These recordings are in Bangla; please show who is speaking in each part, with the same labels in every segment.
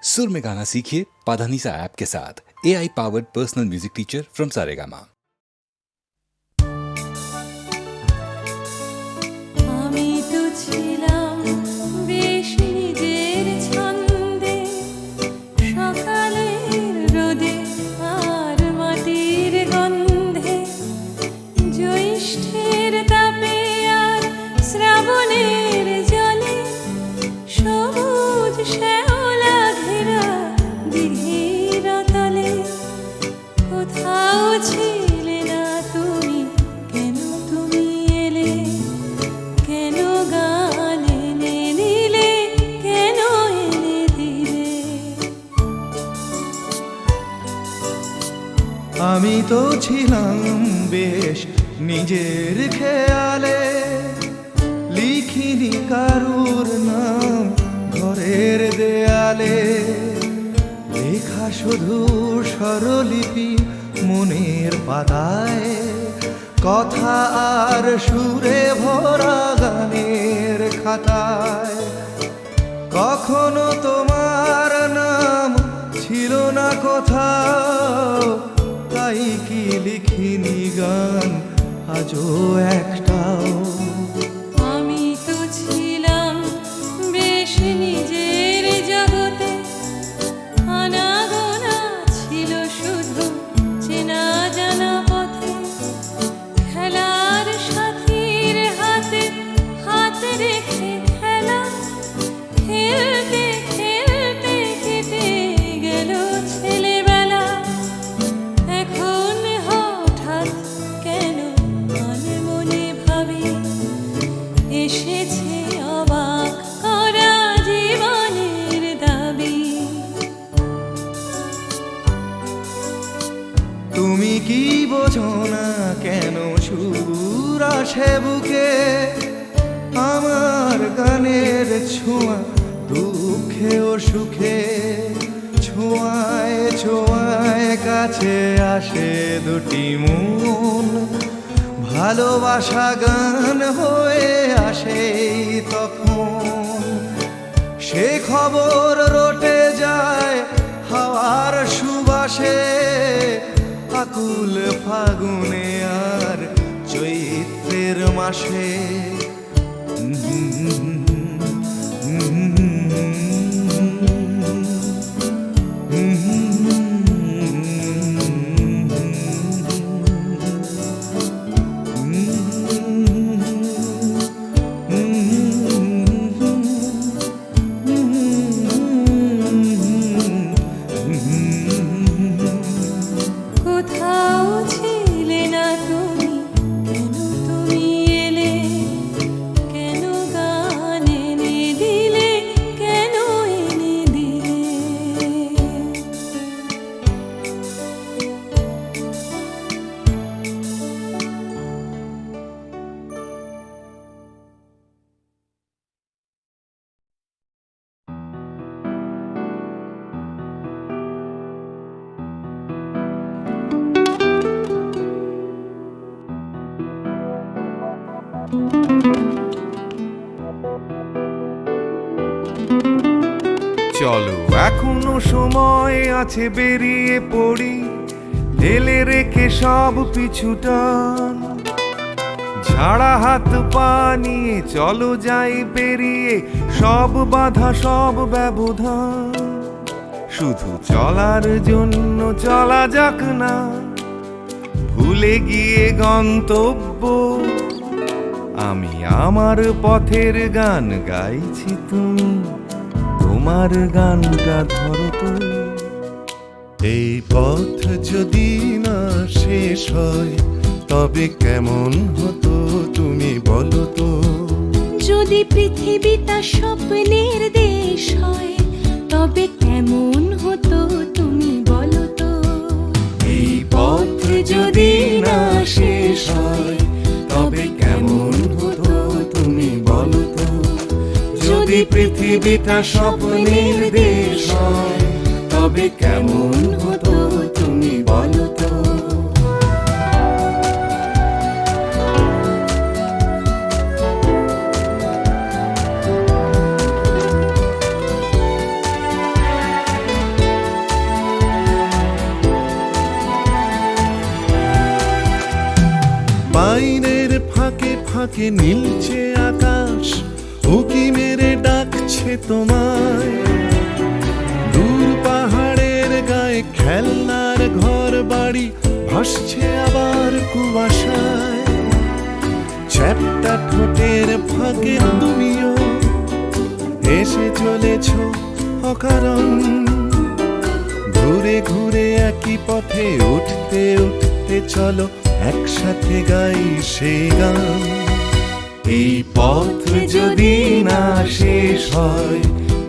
Speaker 1: सुर में गाना सीखिए पाधानीसा ऐप के साथ। AI powered personal music teacher from Saregama.
Speaker 2: আমি তো ছিলাম বেশ নিজের খেয়ালে, লিখিনি কারুর নাম ঘরের দেয়ালে, লেখা শুধু স্বরলিপি মনের পাতায়, কথা আর সুরে ভরা গানের খাতায়। কখনো তোমার নাম ছিল না কোথাও, তাই কি লিখিনি গান আজও একটাও।
Speaker 3: আমি তো ছিলাম বেশ নিজের জগতে, আনাগোনা ছিল শুধু চেনা জানা পথে, খেলার সাথীর হাতে হাত রেখে খেলা, খেলতে খেলতে কেটে গেল ছেলেবেলা। এখন হঠাৎ কেন মনে মনে ভাবি এসেছে অবাক করা জীবনের দাবি।
Speaker 2: তুমি কি বোঝো না কেন সুর আসে বুকে, আমার গানের ছোঁয়া দুঃখে ও সুখে, ছোঁয়ায় ছোঁয়ায় কাছে আসে দুটি মন, ভালোবাসা গান হয়ে আসে তখন। সে খবর রটে যায় হাওয়ার সুবাসে, আকুল ফাগুনে আর চৈত্রের মাসে।
Speaker 3: কোথাও ছিলে না তুমি, কেন তুমি এলে, কেন গান এনে দিলে, কেন এনে দিলে।
Speaker 4: চলো এখনো সময় আছে, বেরিয়ে পড়ি ঢেলে রেখে সব পিছুটান। ঝাড়া হাত পা নিয়ে চলো যাই পেরিয়ে সব বাধা সব ব্যবধান। শুধু চলার জন্য চলা যাক না, ভুলে গিয়ে গন্তব্য। আমি আমার পথের গান গাইছি, তুমি তোমার গানটা ধরো তো।
Speaker 5: এই পথ যদি না শেষ হয় তবে কেমন হতো তুমি বলো তো।
Speaker 3: যদি পৃথিবীটা স্বপ্নের দেশ হয় তবে কেমন হতো তুমি বলো তো।
Speaker 5: এই পথ যদি না শেষ হয় তবে কেমন হতো তুমি বলো তো। যদি পৃথিবীটা স্বপ্নের দেশ হয় তবে কেমন হতো তুমি বলো তো। ফাঁকে নীলছে আকাশ, উকি মেরে ডাকছে তোমায়। দূর পাহাড়ের গায়ে খেলনার ঘর বাড়ি ভাসছে আবার কুয়াশায়। চ্যাপ্টা ঠোঁটের ফাঁকে তুমিও এসে চলেছ অকারণ। ঘুরে ঘুরে একই পথে উঠতে উঠতে চলো একসাথে গাই সে গান। এই পথ যদি না শেষ হয়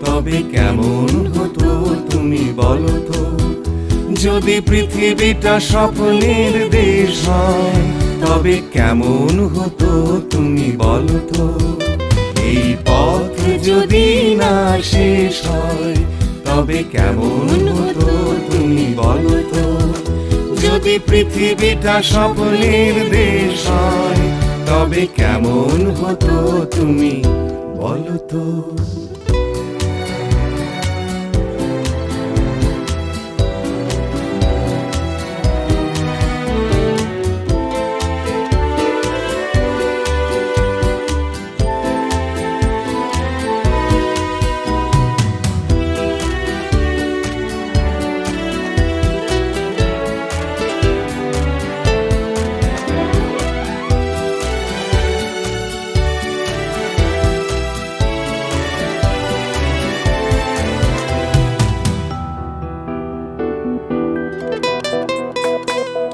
Speaker 5: তবে কেমন হতো তুমি বলো তো। যদি পৃথিবীটা স্বপ্নের দেশ হয় তবে কেমন হতো তুমি বলো তো। এই পথ যদি না শেষ হয় তবে কেমন হতো তুমি বলো তো। যদি পৃথিবীটা স্বপ্নের দেশ হয় তবে কেমন হতো তুমি বলো তো।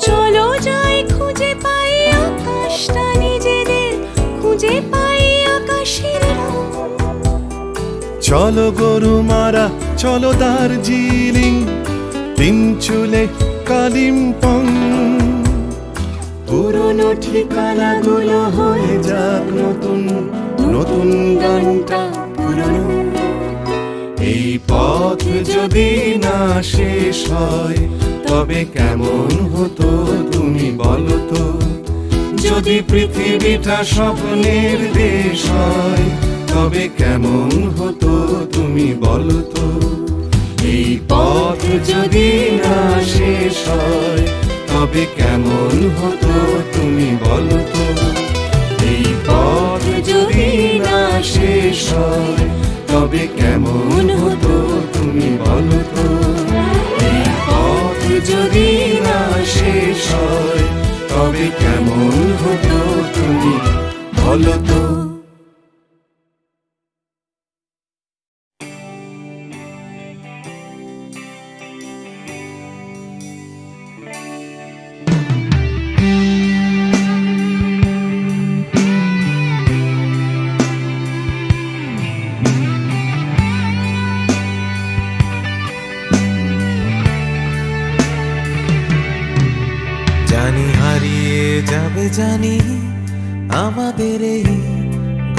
Speaker 3: চলো যাই খুঁজে পাই আকাশটা নিজেদের, খুঁজে পাই আকাশের রং।
Speaker 5: চলো গরু মারা, চলো দার্জিলিং, তিন চুলে কালিম্পং। পুরনো ঠিকানাগুলো হয়ে যাক নতুন, নতুন গানটা পুরনো। এই পথ যদি না শেষ হয় তবে কেমন হতো তুমি বলো তো। যদি পৃথিবীটা স্বপ্নের দেশ হয় তবে কেমন হতো তুমি বলো তো। এই পথ যদি না শেষ হয় তবে কেমন হতো তুমি বলো তো। এই পথ যদি না শেষ হয় তবে কেমন হতো তুমি বলো তো। এই পথ যদি না শেষ হয় তবে কেমন হতো তুমি বলো তো।
Speaker 6: জানি হারিয়ে যাবে, জানি আমাদের এই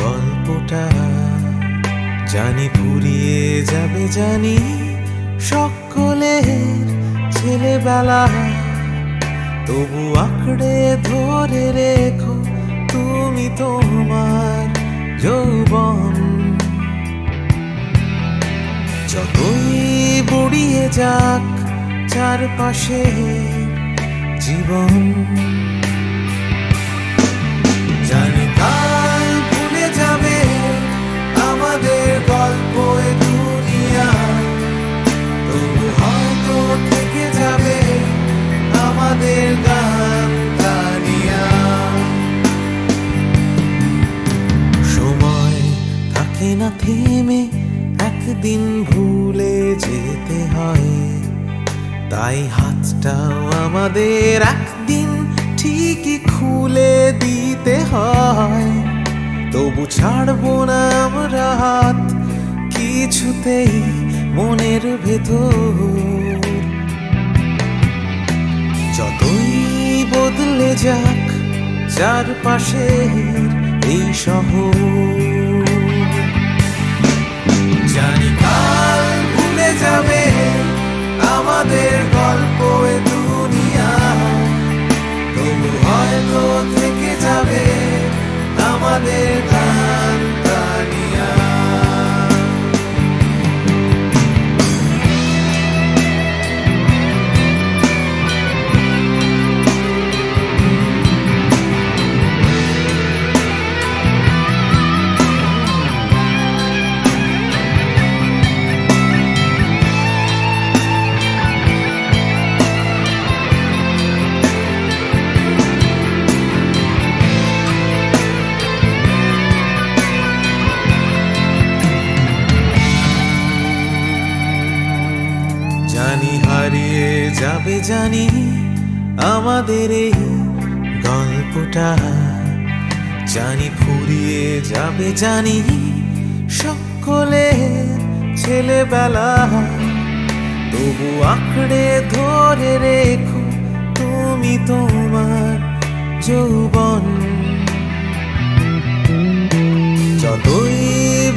Speaker 6: গল্পটা। জানি ফুরিয়ে যাবে, জানি সকলের ছেলেবেলা। তবু আঁকড়ে ধরে রেখো তুমি তোমার যৌবন। যতই বুড়িয়ে যাক চারপাশে জীবন। জানি কাল ভুলে যাবে আমাদের গল্প এ দুনিয়া। তবু হয়তো থেকে যাবে আমাদের গান গানিয়া। সময় থাকে না থেমে, একদিন ভুলে যেতে হয়। তাই হাতটাও আমাদের একদিন ঠিকই খুলে দিতে হয়। তবু ছাড়বো না আমরা হাত কিছুতেই মনের ভেতর। যতই বদলে যাক চারপাশের এই শহর। জানি কাল ভুলে যাবে আমাদের গল্প এ দুনিয়া। তবু হয়তো থেকে যাবে আমাদের গান গানিয়া। জানি হারিয়ে যাবে জানি আমাদের এই গল্পটা, জানি ফুরিয়ে যাবে জানি সকলের ছেলেবেলা, তবু আঁকড়ে ধরে রেখো তুমি তোমার যৌবন। যতই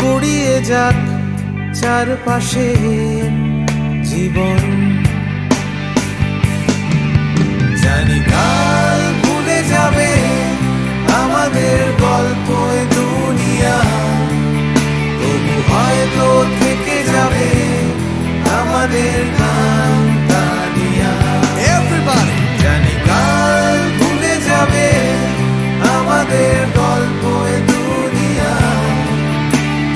Speaker 6: বুড়িয়ে যাক চারপাশে জীবন, জানি কাল ভুলে যাবে আমাদের গল্প এ দুনিয়া, তবু হয়তো থেকে যাবে আমাদের গান গানিয়া। Everybody! জানি কাল ভুলে যাবে আমাদের গল্প এ দুনিয়া,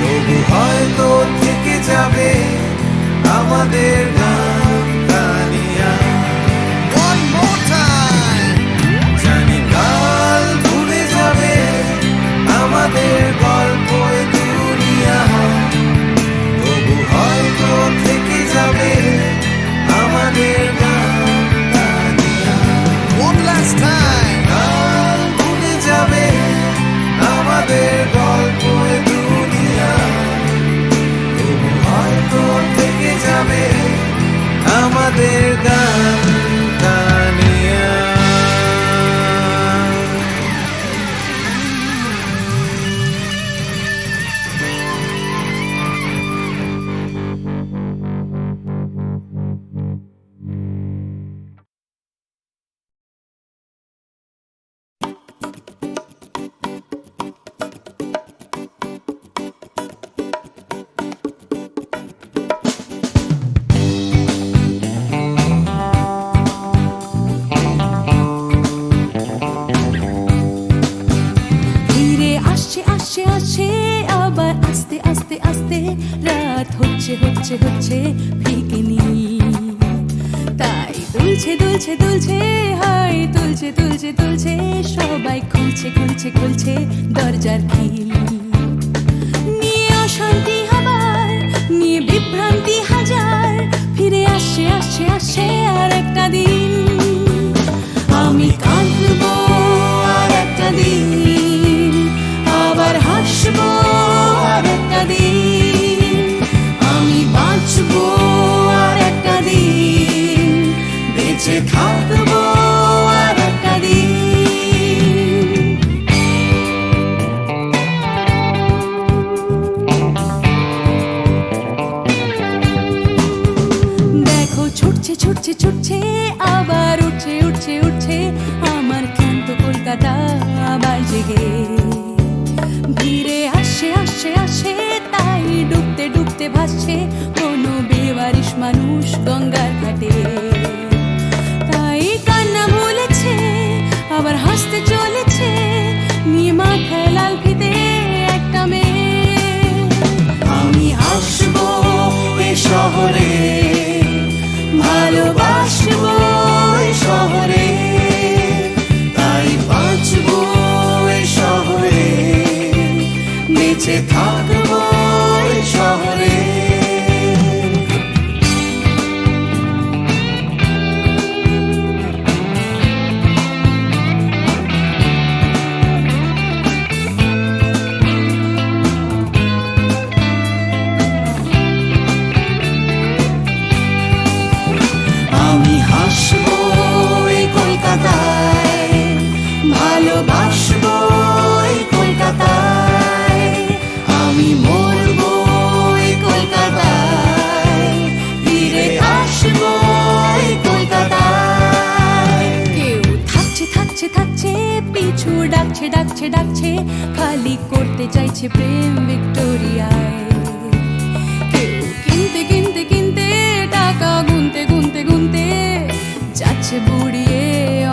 Speaker 6: তবু হয়তো থেকে যাবে আমাদের গান গানিয়া। One more time! জানি কাল ভুলে যাবে আমাদের গল্প এ দুনিয়া, তবু হয়তো থেকে যাবে আমাদের গান গানিয়া। One last time! কাল ভুলে যাবে আমাদের গল্প এ দুনিয়া, তবু হয়তো থেকে যাবে আমাদের গান গানিয়া।
Speaker 3: ধীরে আসছে আসছে আসছে আবার আস্তে আস্তে আস্তে রাত হচ্ছে হচ্ছে হচ্ছে ফিকে নীল, তাই দুলছে দুলছে দুলছে হাই তুলছে তুলছে তুলছে সবাই খুলছে খুলছে খুলছে দরজার খিল। নিয়ে অশান্তি হাবার নিয়ে বিভ্রান্তি হাজার, ফিরে আসছে আসছে আসছে আর একটা দিন। আমি কাঁদবো আর একটা দিন, আবার হাসবো আর একটা দিন। আমি বাঁচবো আর একটা দিন, বেঁচে থাকবো আর একটা দিন। দেখো ছুটছে ছুটছে ছুটছে আবার উঠছে উঠছে উঠছে আমার ক্লান্ত কলকাতা আবার জেগে। ভিড়ে আসছে আসছে আসছে তাই ডুবতে ডুবতে ভাসছে কোনো বেওয়ারিশ মানুষ গঙ্গার ঘাটে। তাই কান্না ভুলেছে আবার হাসতে চলেছে নিয়ে মাথায় লাল ফিতে একটা মেয়ে। আমি আসবো এ শহরে, ভালোবাসবো এ শহরে, তাই বাঁচবো এ শহরে, বেঁচে থাকবো এ শহরে। আমি হাসবো এই কলকাতায়, ভালোবাসবো এই কলকাতায়, আমি মরবো এই কলকাতায়, ফিরে আসবো এই কলকাতায়। কেউ থাকছে থাকছে থাকছে পিছু ডাকছে ডাকছে ডাকছে, খালি করতে চাইছে প্রেম ভিক্টোরিয়ায়। কেউ কিনতে কিনতে কিনতে টাকা গুনতে গুনতে গুনতে যাচ্ছে বুড়িয়ে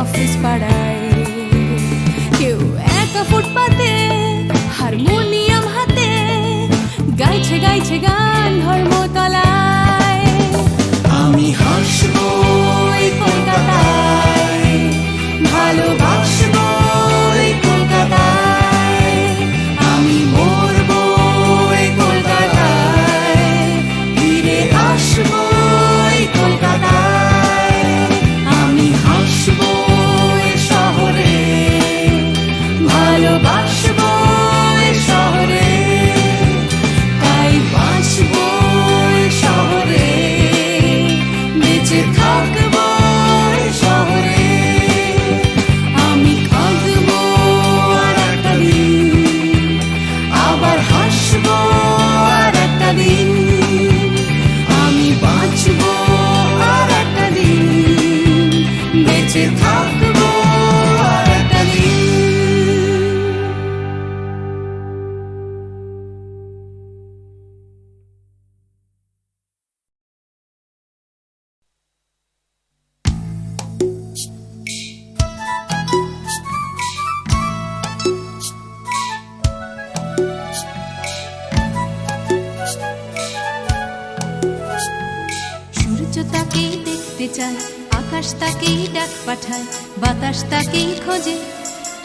Speaker 3: অফিস পাড়ায়। কেউ একা ফুটপাতে হারমোনিয়াম হাতে গাইছে গাইছে গান ধর্মতলায়। আমি হাসবো এই কলকাতায়, ভালোবাসবো এই কলকাতায়, আমি মরবো এই কলকাতায়, ফিরে আসবো এই কলকাতায়। সূর্য তাকেই দেখতে চায়, আকাশ তাকেই ডাক পাঠায়, বাতাস তাকেই খোঁজে,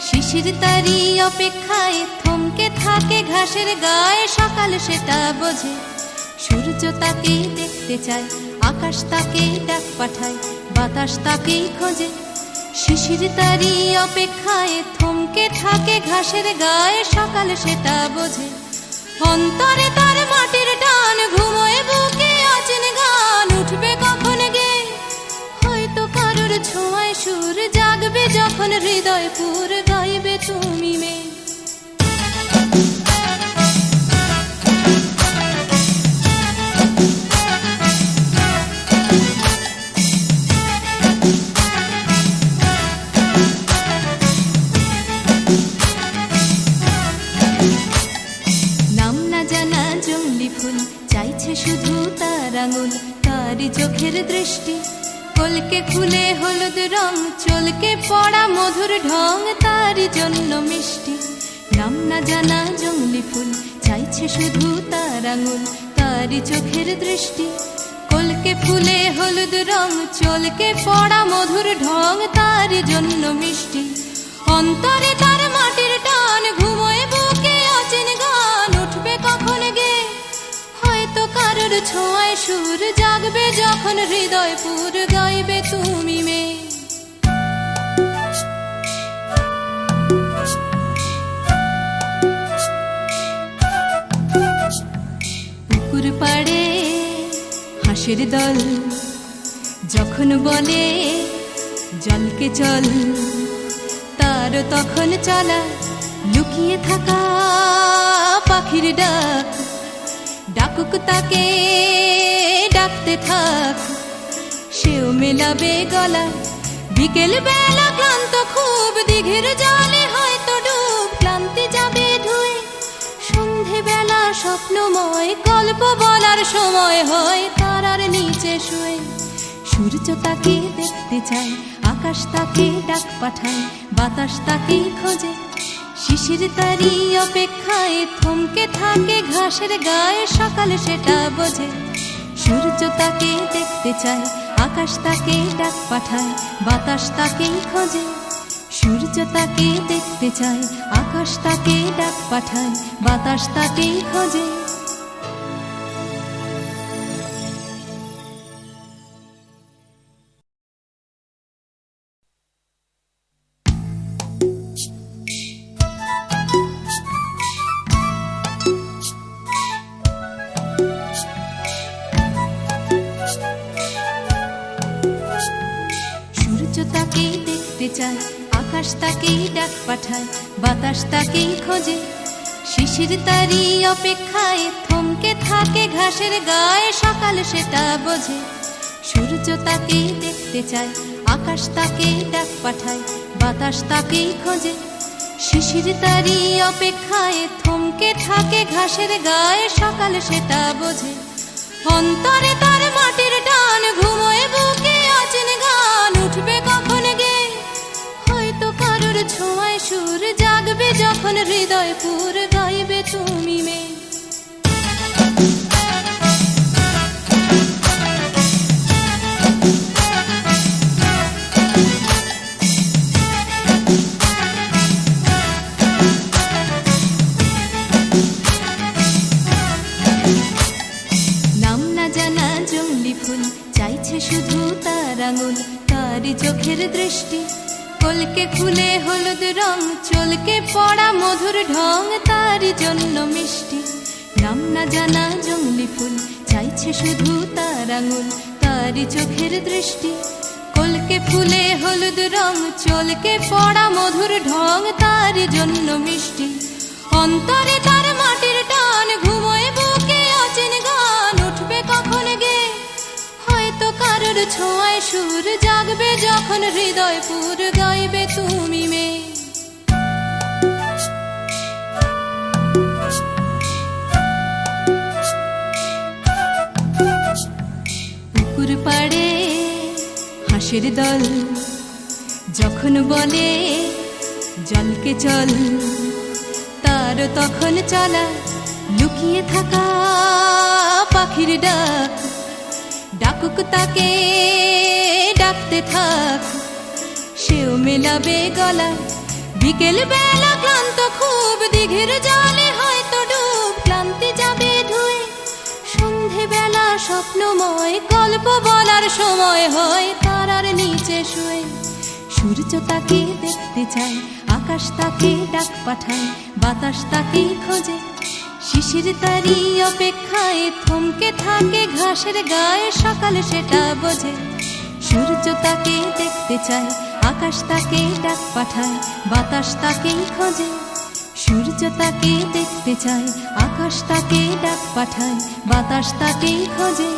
Speaker 3: শিশির তারই অপেক্ষায় থমকে থাকে ঘাসের গায়ে, সকাল সেটা বোঝে। সূর্য তাকেই দেখতে চায়, আকাশ তাকেই ডাক পাঠায়, বাতাস তাকেই খোঁজে, শিশির তারই অপেক্ষায় থমকে থাকে ঘাসের গায়ে, সকাল সেটা বোঝে। অন্তরে তার মাটির টান, ঘুমোয় বুকে আছেন গান, উঠবে কখন গে হয়তো কারোর ছোঁয়ায় সুর, জাগবে যখন হৃদয় পুর, গাইবে তুমি মেয়ে। নাম না জানা জংলি ফুল চাইছে শুধু তার আঙুল, তারই চোখের দৃষ্টি, কলকে ফুলে হলুদ রং, চলকে পড়া মধুর ঢং, তারই জন্য মিষ্টি। নাম না জানা জংলি ফুল চাইছে শুধু তার আঙুল, তারই চোখের দৃষ্টি, কলকে ফুলে হলুদ রং, চলকে পড়া মধুর ঢং, তারই জন্য মিষ্টি। অন্তরে তার মাটির টান, ঘুমোয় বুকে অচেন গান, উঠবে কখন গে হয়তো কারোর ছোঁয়ায় সুর, জাগবে যখন হৃদয় পুর, গাইবে তুমি মেয়ে। পুকুর পাড়ে হাঁসের দল যখন বলে জলকে চল, তার তখন চলা লুকিয়ে থাকা পাখির ডাক, ডাকুক তাকে ডাকতে থাক, সেও মেলাবে গলা। বিকেল বেলা ক্লান্ত খুব, দিঘির জলে হয়তো ডুব, ক্লান্তি যাবে ধুয়ে, সন্ধে বেলা স্বপ্নময়, গল্প বলার সময় হয় তারার নিচে শুয়ে। সূর্য তাকে দেখতে চায়, আকাশ তাকে ডাক পাঠায়, বাতাস তাকে খোঁজে, শিশির তারই অপেক্ষায় থমকে থাকে ঘাসের গায়ে, সকাল সেটা বোঝে। সূর্য তাকে দেখতে চায়, আকাশ তাকে ডাক পাঠায়, বাতাস তাকে খোঁজে, সূর্য তাকে দেখতে চায়, আকাশ তাকে ডাক পাঠায়, বাতাস তাকে খোঁজে। সূর্য তাকেই দেখতে চায়, আকাশ তাকেই ডাক পাঠায়, বাতাস তাকেই খোঁজে, শিশির তারই অপেক্ষায় থমকে থাকে ঘাসের গায়ে, সকাল সেটা বোঝে। সূর্য তাকেই দেখতে চায়, আকাশ তাকেই ডাক পাঠায়, বাতাস তাকেই খোঁজে, শিশির তারই অপেক্ষায় থমকে থাকে ঘাসের গায়ে, সকাল সেটা বোঝে। অন্তরে তার মাটির টান, ঘুমোয় বুকে আছেন গান, উঠবে কখন গে হয়তো কারোর ছোঁয়ায় সুর, জাগবে যখন হৃদয় পুর, গাইবে তুমি মেয়ে। নাম না জানা জংলি ফুল চাইছে শুধু তার আঙুল, তারই চোখের দৃষ্টি, কলকে ফুলে হলুদ রং, চলকে পড়া মধুর ঢং, তারই জন্য মিষ্টি। নাম না জানা জংলি ফুল চাইছে শুধু তার আঙুল, তারই চোখের দৃষ্টি, কলকে ফুলে হলুদ রং, চলকে পড়া মধুর ঢং, তারই জন্য মিষ্টি। অন্তরে তার মাটির টান, ঘুমোয় বুকে অচেন গান, উঠবে কখন গে হয়তো কারোর ছোঁয়ায় সুর, জাগবে যখন হৃদয় পুর, গাইবে তুমি মেয়ে। পুকুর পাড়ে হাঁসের দল যখন বলে জলকে চল, তার তখন চলা লুকিয়ে থাকা পাখির ডাক, ডাক ডাকুক তাকে ডাকতে থাক, সেও মেলাবে গলা। বিকেল বেলা ক্লান্ত খুব, দিঘির জলে হয়তো ডুব, ক্লান্তি যাবে ধুয়ে। সন্ধে বেলা স্বপ্নময়, গল্প বলার সময় হয় তারার নিচে শুয়ে। সূর্য তাকে দেখতে চায়, আকাশ তাকে ডাক পাঠায়, বাতাস তাকে খোঁজে। শিশির তারি অপেক্ষায় থমকে থাকে ঘাসের গায়ে, সকাল সেটা বোঝে। সূর্য তাকে দেখতে চায়, আকাশ তাকে ডাক পাঠায়, বাতাস তাকে খোঁজে। সূর্য তাকে দেখতে চায়, আকাশ তাকে ডাক পাঠায়, বাতাস তাকে খোঁজে।